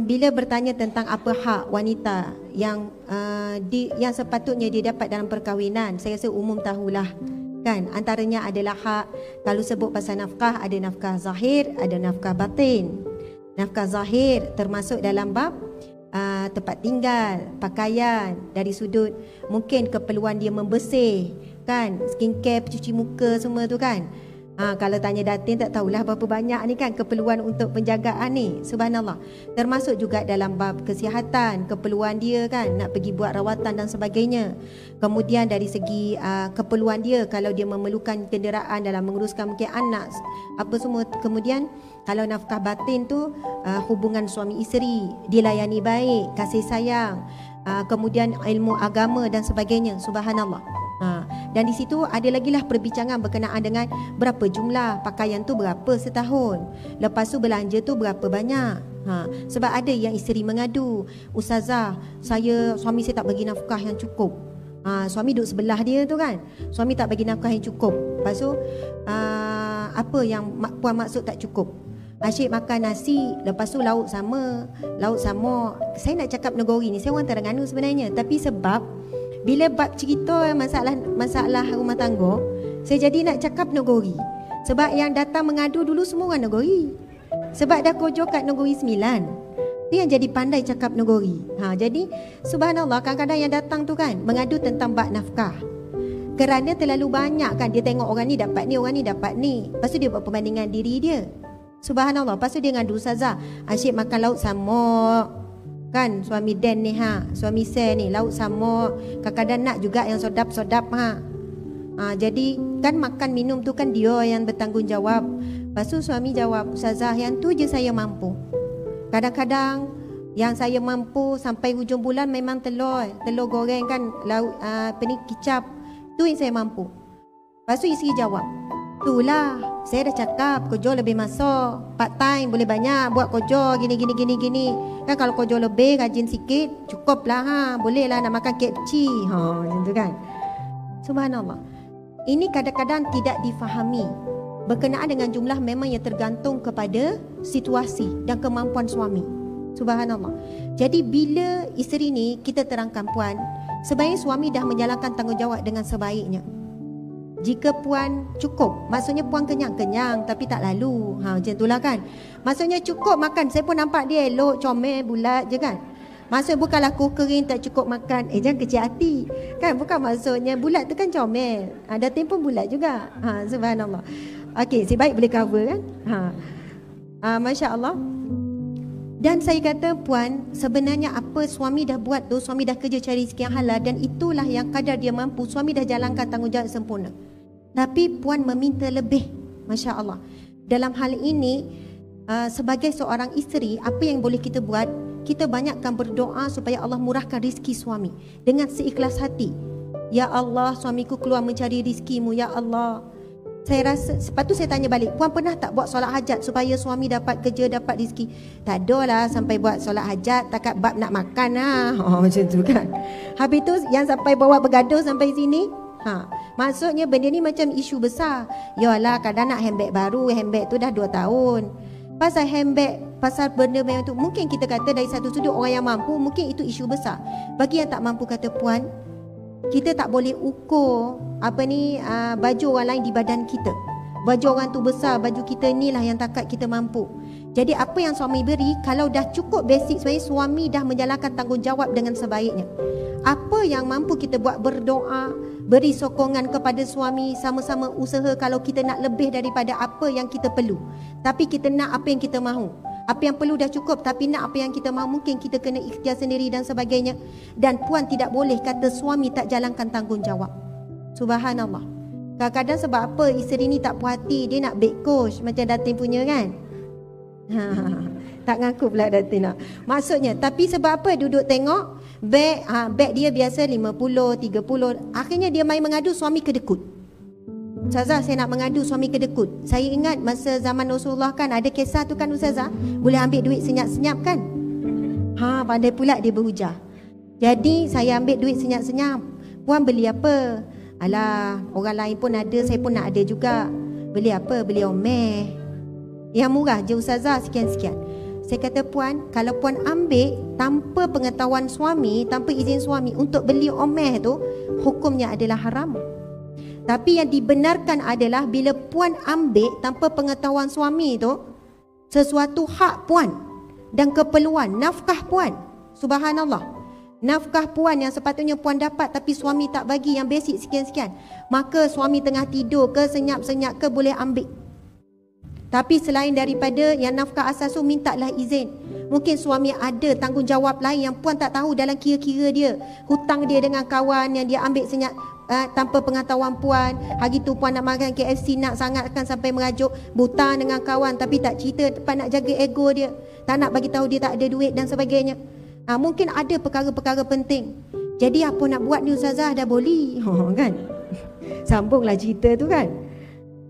bila bertanya tentang apa hak wanita yang yang sepatutnya dia dapat dalam perkahwinan, saya rasa umum tahulah kan. Antaranya adalah hak, kalau sebut pasal nafkah, ada nafkah zahir, ada nafkah batin. Nafkah zahir termasuk dalam bab tempat tinggal, pakaian, dari sudut mungkin keperluan dia membersih kan, skincare, cuci muka semua tu kan. Kalau tanya Datin tak tahulah berapa banyak ni kan keperluan untuk penjagaan ni. Subhanallah. Termasuk juga dalam bab kesihatan, keperluan dia kan nak pergi buat rawatan dan sebagainya. Kemudian dari segi keperluan dia kalau dia memerlukan kenderaan dalam menguruskan mungkin anak apa semua. Kemudian kalau nafkah batin tu hubungan suami isteri, dilayani baik, kasih sayang, kemudian ilmu agama dan sebagainya. Subhanallah. Dan di situ ada lagi lah perbincangan berkenaan dengan berapa jumlah pakaian tu, berapa setahun, lepas tu belanja tu berapa banyak. Sebab ada yang isteri mengadu, ustazah, suami saya tak bagi nafkah yang cukup. Suami duduk sebelah dia tu kan, suami tak bagi nafkah yang cukup. Lepas tu apa yang puan maksud tak cukup? Asyik makan nasi, lepas tu lauk sama. Saya nak cakap negori ni, saya orang Terengganu sebenarnya, tapi sebab bila bab cerita masalah rumah tangga, saya jadi nak cakap negori. Sebab yang datang mengadu dulu semua orang negori. Sebab dah kerja kat negori 9. Dia yang jadi pandai cakap negori. Jadi subhanallah, kadang-kadang yang datang tu kan mengadu tentang bab nafkah. Kerana terlalu banyak kan, dia tengok orang ni dapat ni, orang ni dapat ni. Lepas tu dia buat perbandingan diri dia. Subhanallah. Lepas tu dia ngadu, ustazah, asyik makan lauk sama kan, suami Dan ni suami saya ni lauk sama, kadang-kadang nak juga yang sodap-sodap jadi kan makan minum tu kan dia yang bertanggungjawab. Lepas tu suami jawab, ustazah, yang tu je saya mampu. Kadang-kadang yang saya mampu sampai hujung bulan memang telur goreng kan, lauk kicap, tu yang saya mampu. Lepas tu isteri jawab, itulah saya dah cakap kerja lebih masuk, part time boleh banyak buat kerja gini kan. Kalau kerja lebih rajin sikit cukup lah boleh lah nak makan KFC macam tu kan. Subhanallah. Ini kadang-kadang tidak difahami. Berkenaan dengan jumlah memang yang tergantung kepada situasi dan kemampuan suami. Subhanallah. Jadi bila isteri ni kita terangkan, puan, sebenarnya suami dah menjalankan tanggungjawab dengan sebaiknya. Jika puan cukup, maksudnya puan kenyang-kenyang tapi tak lalu. Macam itulah kan. Maksudnya cukup makan. Saya pun nampak dia elok, comel, bulat je kan. Maksudnya bukanlah kuh kering tak cukup makan. Jangan kecil hati kan. Bukan maksudnya bulat tu kan comel. Datin pun bulat juga. Subhanallah. Okey, si baik boleh cover kan. Masya Allah. Dan saya kata, puan, sebenarnya apa suami dah buat tu, suami dah kerja cari rezeki yang halal, dan itulah yang kadar dia mampu. Suami dah jalankan tanggungjawab sempurna. Tapi puan meminta lebih. Masya Allah. Dalam hal ini sebagai seorang isteri, apa yang boleh kita buat? Kita banyakkan berdoa supaya Allah murahkan rezeki suami dengan seikhlas hati. Ya Allah, suamiku keluar mencari rezeki-Mu, ya Allah. Saya rasa, lepas tu saya tanya balik, puan pernah tak buat solat hajat supaya suami dapat kerja, dapat rezeki? Tak ada lah sampai buat solat hajat, takat bab nak makan macam tu kan. Habis tu yang sampai bawa bergaduh sampai sini, maksudnya benda ni macam isu besar. Yalah, kadang nak handbag baru, handbag tu dah 2 tahun. Pasal handbag, pasal benda macam tu, mungkin kita kata dari satu sudut orang yang mampu, mungkin itu isu besar. Bagi yang tak mampu, kata puan, kita tak boleh ukur baju orang lain di badan kita. Baju orang tu besar, baju kita ni lah yang takat kita mampu. Jadi apa yang suami beri, kalau dah cukup basic, sebenarnya suami dah menjalankan tanggungjawab dengan sebaiknya. Apa yang mampu kita buat, berdoa, beri sokongan kepada suami, sama-sama usaha kalau kita nak lebih daripada apa yang kita perlu. Tapi kita nak apa yang kita mahu. Apa yang perlu dah cukup, tapi nak apa yang kita mahu, mungkin kita kena ikhtiar sendiri dan sebagainya. Dan puan tidak boleh kata suami tak jalankan tanggungjawab. Subhanallah. Kadang-kadang sebab apa isteri ni tak puas hati, dia nak beg coach macam Datin punya kan. Tak ngaku pula Datin. Maksudnya, tapi sebab apa duduk tengok beg dia biasa 50, 30. Akhirnya dia main mengadu suami kedekut. Ustazah, saya nak mengadu suami kedekut. Saya ingat masa zaman Rasulullah kan ada kisah tu kan Ustazah, boleh ambil duit senyap-senyap kan. Pandai pula dia berhujah. Jadi saya ambil duit senyap-senyap. Puan beli apa? Alah, orang lain pun ada, saya pun nak ada juga. Beli apa? Beli omeh. Yang murah je Ustazah, sekian-sekian. Saya kata puan, kalau puan ambil tanpa pengetahuan suami, tanpa izin suami untuk beli omeh tu, hukumnya adalah haram. Tapi yang dibenarkan adalah bila puan ambil tanpa pengetahuan suami tu, sesuatu hak puan dan keperluan, nafkah puan. Subhanallah. Nafkah puan yang sepatutnya puan dapat tapi suami tak bagi, yang basic sekian-sekian. Maka suami tengah tidur ke, senyap-senyap ke, boleh ambil. Tapi selain daripada yang nafkah asas tu, mintalah izin. Mungkin suami ada tanggungjawab lain yang puan tak tahu dalam kira-kira dia. Hutang dia dengan kawan yang dia ambil senyap tanpa pengetahuan puan. Hari tu puan nak makan KFC, nak sangat kan sampai merajuk, hutang dengan kawan tapi tak cerita, puan nak jaga ego dia, tak nak bagi tahu dia tak ada duit dan sebagainya. Mungkin ada perkara-perkara penting. Jadi apa nak buat ni ustazah, dah boleh kan? Sambunglah cerita tu kan.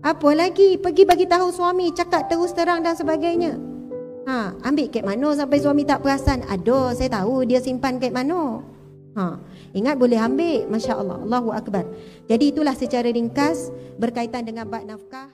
Apa lagi, pergi bagi tahu suami, cakap terus terang dan sebagainya. Ambil kat mana sampai suami tak perasan? Aduh, saya tahu dia simpan kat mana. Ingat boleh ambil, Masya Allah, Allahu Akbar. Jadi itulah secara ringkas berkaitan dengan bab nafkah.